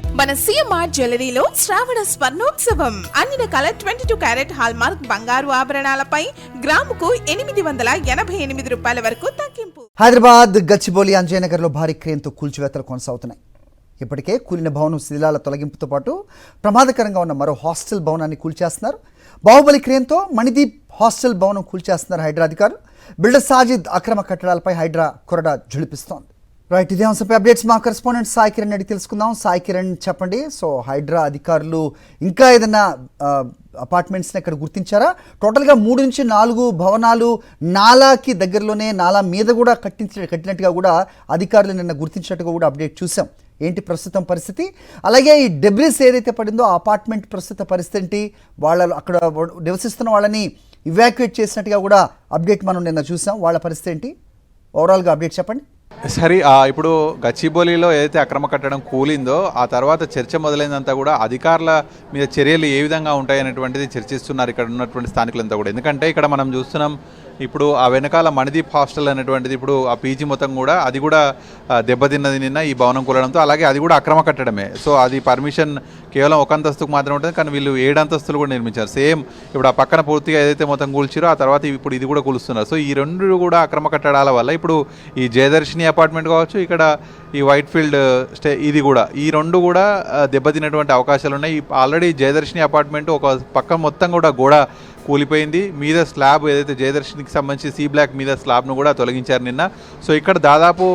మన సిఎంఆర్ జ్యువెలరీలో శ్రావణ స్వర్ణోత్సవం అన్ని రకాల 22 క్యారెట్ హాల్మార్క్ బంగారు ఆభరణాలపై గ్రాముకు 888 రూపాయల వరకు తగ్గింపు. హైదరాబాద్ గచ్చిబౌలి అంజయ్యనగర్లో భారీ క్రేన్తో కూల్చివేతలు కొనసాగుతున్నాయి. ఇప్పటికే కూలిన భవనం శిథిలాల తొలగింపుతో పాటు ప్రమాదకరంగా ఉన్న మరో హాస్టల్ భవనాన్ని కూల్చేస్తున్నారు. బాహుబలి క్రేన్తో మణిదీప్ హాస్టల్ భవనం కూల్చేస్తున్నారు హైడ్రా అధికారులు. బిల్డర్ సాజిద్ అక్రమ కట్టడాలపై హైడ్రా కొరడా జుళిపిస్తోంది. రైట్, ఇదే అంశంపై అప్డేట్స్ మా కరెస్పాండెంట్ సాయి కిరణ్ అడిగి తెలుసుకుందాం. సాయి కిరణ్, చెప్పండి. సో హైడ్రా అధికారులు ఇంకా ఏదైనా అపార్ట్మెంట్స్ని ఇక్కడ గుర్తించారా? టోటల్గా 3 నుంచి 4 భవనాలు నాలాకి దగ్గరలోనే, నాలా మీద కూడా కట్టినట్టుగా కూడా అధికారులు నిన్న గుర్తించినట్టుగా కూడా అప్డేట్ చూసాం. ఏంటి ప్రస్తుతం పరిస్థితి? అలాగే ఈ డెబ్రిస్ ఏదైతే పడిందో ఆ అపార్ట్మెంట్ ప్రస్తుత పరిస్థితి ఏంటి? వాళ్ళు అక్కడ నివసిస్తున్న వాళ్ళని ఇవాక్యుయేట్ చేసినట్టుగా కూడా అప్డేట్ మనం నిన్న చూసాం. వాళ్ళ పరిస్థితి ఏంటి? ఓవరాల్గా అప్డేట్ చెప్పండి. సరే, ఇప్పుడు గచ్చిబౌలిలో ఏదైతే అక్రమ కట్టడం కూలిందో ఆ తర్వాత చర్చ మొదలైందంతా కూడా అధికారుల మీద చర్యలు ఏ విధంగా ఉంటాయనేటువంటిది చర్చిస్తున్నారు ఇక్కడ ఉన్నటువంటి స్థానికులంతా కూడా. ఎందుకంటే ఇక్కడ మనం చూస్తున్నాం, ఇప్పుడు ఆ వెనకాల మణిదీప్ హాస్టల్ అనేటువంటిది, ఇప్పుడు ఆ పీజీ మొత్తం కూడా అది కూడా దెబ్బతిన్నది నిన్న ఈ భవనం కూలడంతో. అలాగే అది కూడా అక్రమ కట్టడమే. సో అది పర్మిషన్ కేవలం 1 అంతస్తుకు మాత్రమే ఉంటుంది, కానీ వీళ్ళు 7 అంతస్తులు కూడా నిర్మించారు. సేమ్ ఇప్పుడు ఆ పక్కన పూర్తిగా ఏదైతే మొత్తం కూల్చారో ఆ తర్వాత ఇప్పుడు ఇది కూడా కూలుస్తున్నారు. సో ఈ రెండు కూడా అక్రమ కట్టడాల వల్ల ఇప్పుడు ఈ జయదర్శిని అపార్ట్మెంట్ కావచ్చు, ఇక్కడ ఈ వైట్ ఫీల్డ్ ఇది కూడా, ఈ రెండు కూడా దెబ్బతిన్నటువంటి అవకాశాలు ఉన్నాయి. ఆల్రెడీ జయదర్శిని అపార్ట్మెంట్ ఒక పక్క మొత్తం కూడా గోడ కూలిపోయింది. మీద స్లాబ్ ఏదైతే జయదర్శినికి సంబంధించి సి బ్లాక్ మీద స్లాబ్ను కూడా తొలగించారు నిన్న. సో ఇక్కడ దాదాపు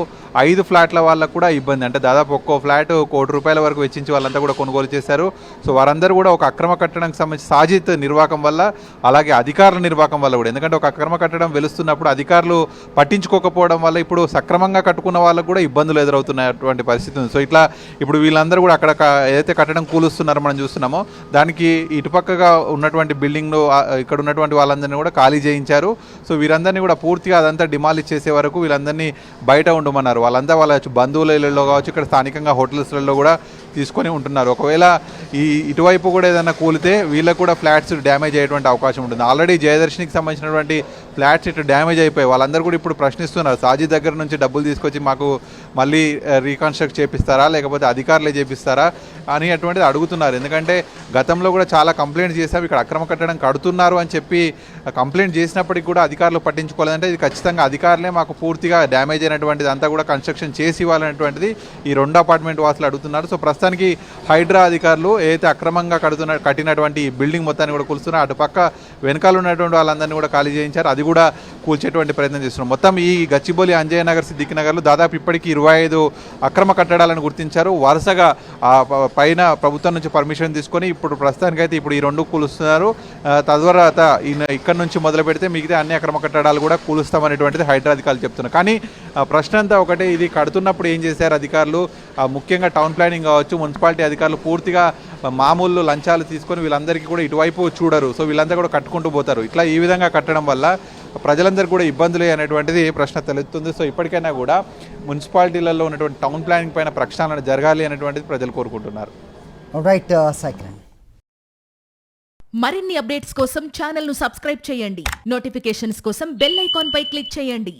5 ఫ్లాట్ల వాళ్ళకు కూడా ఇబ్బంది. అంటే దాదాపు ఒక్కో ఫ్లాట్ ₹1 కోటి వరకు వెచ్చించి వాళ్ళంతా కూడా కొనుగోలు చేశారు. సో వారందరూ కూడా ఒక అక్రమ కట్టడానికి సంబంధించి సాజిద్ నిర్వాహకం వల్ల, అలాగే అధికారుల నిర్వాహకం వల్ల కూడా, ఎందుకంటే ఒక అక్రమ కట్టడం వెలుస్తున్నప్పుడు అధికారులు పట్టించుకోకపోవడం వల్ల ఇప్పుడు సక్రమంగా కట్టుకున్న వాళ్ళకు కూడా ఇబ్బందులు ఎదురవుతున్నటువంటి పరిస్థితి ఉంది. సో ఇట్లా ఇప్పుడు వీళ్ళందరూ కూడా అక్కడ ఏదైతే కట్టడం కూలుస్తున్నారో మనం చూస్తున్నామో దానికి ఇటుపక్కగా ఉన్నటువంటి బిల్డింగ్ను ఇక్కడ ఉన్నటువంటి వాళ్ళందరినీ కూడా ఖాళీ చేయించారు. సో వీరందరినీ కూడా పూర్తిగా అదంతా డిమాలిష్ చేసే వరకు వీళ్ళందరినీ బయట ఉండమన్నారు. వాళ్ళంతా వాళ్ళ బంధువుల ఇళ్లలో కావచ్చు, ఇక్కడ స్థానికంగా హోటల్స్లలో కూడా తీసుకొని ఉంటున్నారు. ఒకవేళ ఇటువైపు కూడా ఏదైనా కూలితే వీళ్ళకు కూడా ఫ్లాట్స్ డ్యామేజ్ అయ్యేటువంటి అవకాశం ఉంటుంది. ఆల్రెడీ జయదర్శినికి సంబంధించినటువంటి ఫ్లాట్స్ ఇటు డ్యామేజ్ అయిపోయి వాళ్ళందరూ కూడా ఇప్పుడు ప్రశ్నిస్తున్నారు, సాజిద్ దగ్గర నుంచి డబ్బులు తీసుకొచ్చి మాకు మళ్ళీ రీకన్స్ట్రక్ట్ చేపిస్తారా, లేకపోతే అధికారులే చేపిస్తారా అని అటువంటిది అడుగుతున్నారు. ఎందుకంటే గతంలో కూడా చాలా కంప్లైంట్ చేశారు, ఇక్కడ అక్రమ కట్టడం కడుతున్నారు అని చెప్పి కంప్లైంట్ చేసినప్పటికీ కూడా అధికారులు పట్టించుకోలేదంటే ఇది ఖచ్చితంగా అధికారులే మాకు పూర్తిగా డ్యామేజ్ అయినటువంటిది అంతా కూడా కన్స్ట్రక్షన్ చేసి ఇవ్వాలనేటువంటిది ఈ 2 అపార్ట్మెంట్ వాసులు అడుగుతున్నారు. సో ప్రస్తుతానికి హైడ్రా అధికారులు ఏదైతే అక్రమంగా కట్టినటువంటి బిల్డింగ్ మొత్తాన్ని కూడా కూలుస్తున్నారు, అటుపక్క వెనకాల ఉన్నటువంటి వాళ్ళందరినీ కూడా ఖాళీ చేయించారు, అది కూడా కూల్చేటువంటి ప్రయత్నం చేస్తున్నారు. మొత్తం ఈ గచ్చిబౌలి అంజయ్యనగర్ సిద్దిక్ నగర్లో దాదాపు ఇప్పటికీ 25 అక్రమ కట్టడాలను గుర్తించారు. వరుసగా పైన ప్రభుత్వం నుంచి పర్మిషన్ తీసుకొని ఇప్పుడు ప్రస్తుతానికైతే ఇప్పుడు ఈ 2 కూలుస్తున్నారు. తద్వారా ఇక్కడ నుంచి మొదలు పెడితే మిగతా అన్ని అక్రమ కట్టడాలు కూడా కూలుస్తామనేటువంటిది హైడ్రా అధికారులు చెప్తున్నారు. కానీ ప్రశ్న అంతా ఒకటే, ఇది కడుతున్నప్పుడు ఏం చేశారు అధికారులు? ముఖ్యంగా టౌన్ ప్లానింగ్ కావచ్చు, మున్సిపాలిటీ అధికారులు పూర్తిగా మామూలు లంచాలు తీసుకొని వీళ్ళందరికీ కూడా ఇటువైపు చూడరు. సో వీళ్ళంతా కూడా కట్టుకుంటూ పోతారు. ఇట్లా ఈ విధంగా కట్టడం వల్ల ప్రజలందరికీ కూడా ఇబ్బందులే అనేటువంటిది ప్రశ్న తెలుస్తుంది. సో ఇప్పటికైనా కూడా మున్సిపాలిటీలలో ఉన్నటువంటి టౌన్ ప్లానింగ్ పైన ప్రక్షాళన జరగాలి అనేటువంటిది ప్రజలు కోరుకుంటున్నారు. Right, cycle. మరిన్ని అప్డేట్స్ కోసం ఛానల్ను సబ్స్క్రైబ్ చేయండి. నోటిఫికేషన్స్ కోసం బెల్ ఐకాన్ పై క్లిక్ చేయండి.